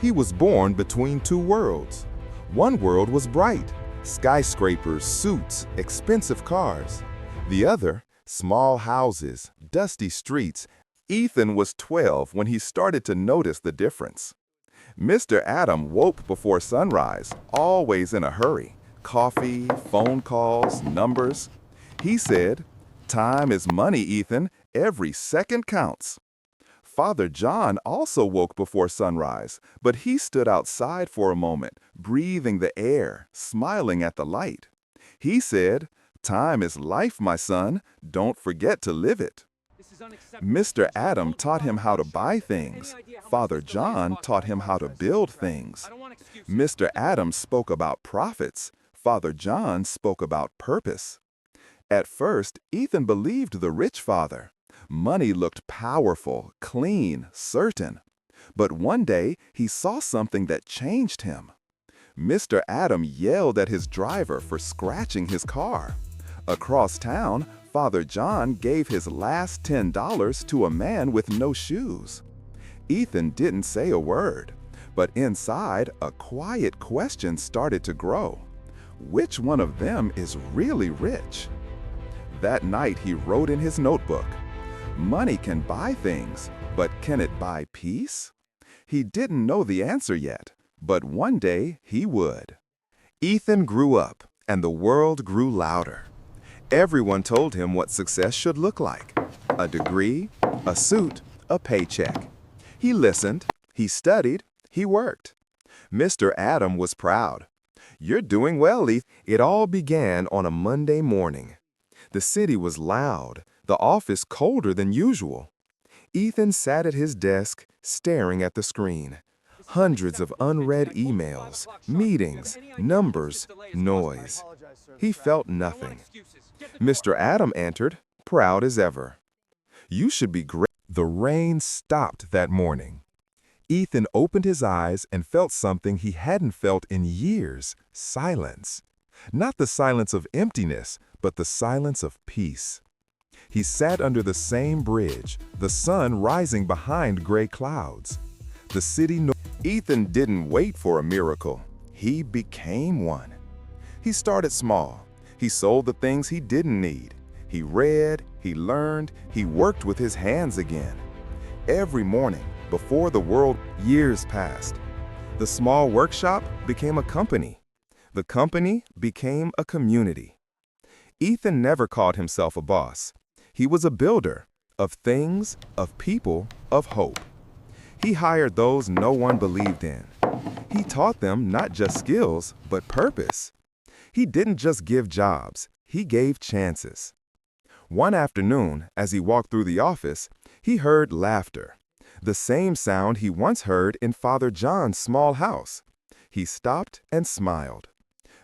He was born between two worlds. One world was bright, skyscrapers, suits, expensive cars. The other, small houses, dusty streets. Ethan was 12 when he started to notice the difference. Mr. Adam woke before sunrise, always in a hurry. Coffee, phone calls, numbers. He said, "Time is money, Ethan. Every second counts." Father John also woke before sunrise, but he stood outside for a moment, breathing the air, smiling at the light. He said, "Time is life, my son. Don't forget to live it." Mr. Adam taught him how to buy things. Father John taught him how to build things. Mr. Adam spoke about profits. Father John spoke about purpose. At first, Ethan believed the rich father. Money looked powerful, clean, certain. But one day, he saw something that changed him. Mr. Adam yelled at his driver for scratching his car. Across town, Father John gave his last $10 to a man with no shoes. Ethan didn't say a word, but inside, a quiet question started to grow. Which one of them is really rich? That night, he wrote in his notebook, "Money can buy things, but can it buy peace?" He didn't know the answer yet, but one day he would. Ethan grew up, and the world grew louder. Everyone told him what success should look like: a degree, a suit, a paycheck. He listened, he studied, he worked. Mr. Adam was proud. "You're doing well, Ethan." It all began on a Monday morning. The city was loud, the office colder than usual. Ethan sat at his desk, staring at the screen. Hundreds of unread emails, meetings, numbers, noise. He felt nothing. Mr. Adam entered, proud as ever. "You should be great." The rain stopped that morning. Ethan opened his eyes and felt something he hadn't felt in years: silence. Not the silence of emptiness, but the silence of peace. He sat under the same bridge, the sun rising behind gray clouds. The city Ethan didn't wait for a miracle. He became one. He started small. He sold the things he didn't need. He read, he learned, he worked with his hands again. Every morning, before the world, years passed. The small workshop became a company. The company became a community. Ethan never called himself a boss. He was a builder of things, of people, of hope. He hired those no one believed in. He taught them not just skills, but purpose. He didn't just give jobs, he gave chances. One afternoon, as he walked through the office, he heard laughter, the same sound he once heard in Father John's small house. He stopped and smiled.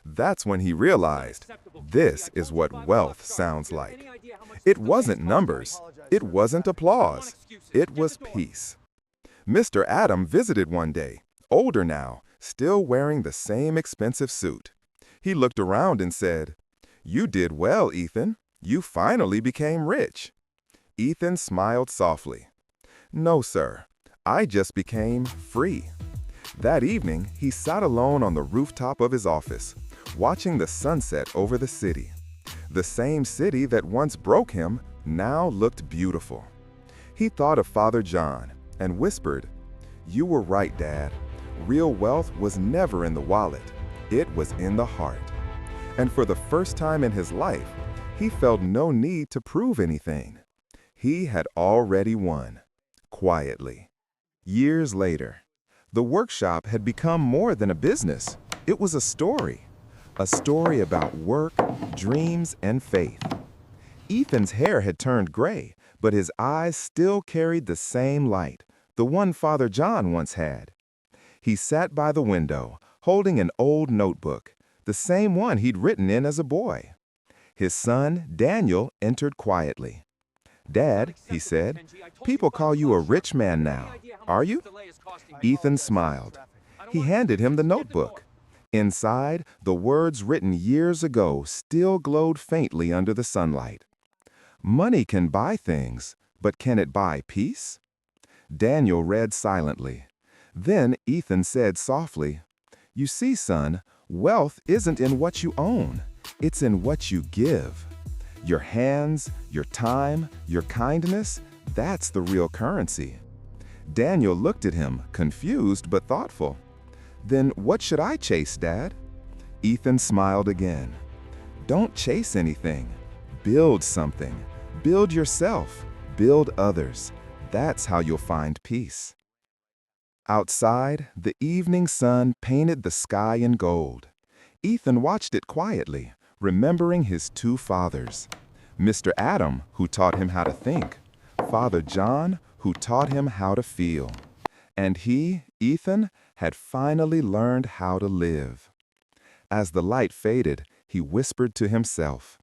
That's when he realized, this is what wealth sounds like. It wasn't numbers, it wasn't applause, it was peace. Mr. Adam visited one day, older now, still wearing the same expensive suit. He looked around and said, "You did well, Ethan. You finally became rich." Ethan smiled softly. "No, sir. I just became free." That evening, he sat alone on the rooftop of his office, watching the sunset over the city. The same city that once broke him now looked beautiful. He thought of Father John and whispered, "You were right, Dad. Real wealth was never in the wallet. It was in the heart." And for the first time in his life, he felt no need to prove anything. He had already won, quietly. Years later, the workshop had become more than a business. It was a story about work, dreams, and faith. Ethan's hair had turned gray, but his eyes still carried the same light, the one Father John once had. He sat by the window, holding an old notebook, the same one he'd written in as a boy. His son, Daniel, entered quietly. "Dad," he said, "people call you a rich man now. Are you?" Ethan smiled. He handed him the notebook. Inside, the words written years ago still glowed faintly under the sunlight. "Money can buy things, but can it buy peace?" Daniel read silently. Then Ethan said softly, "You see, son, wealth isn't in what you own. It's in what you give. Your hands, your time, your kindness, that's the real currency." Daniel looked at him, confused but thoughtful. "Then what should I chase, Dad?" Ethan smiled again. "Don't chase anything. Build something. Build yourself. Build others. That's how you'll find peace." Outside, the evening sun painted the sky in gold. Ethan watched it quietly, remembering his two fathers. Mr. Adam, who taught him how to think. Father John, who taught him how to feel. And he, Ethan, had finally learned how to live. As the light faded, he whispered to himself,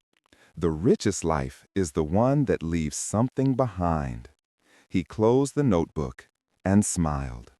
"The richest life is the one that leaves something behind." He closed the notebook and smiled.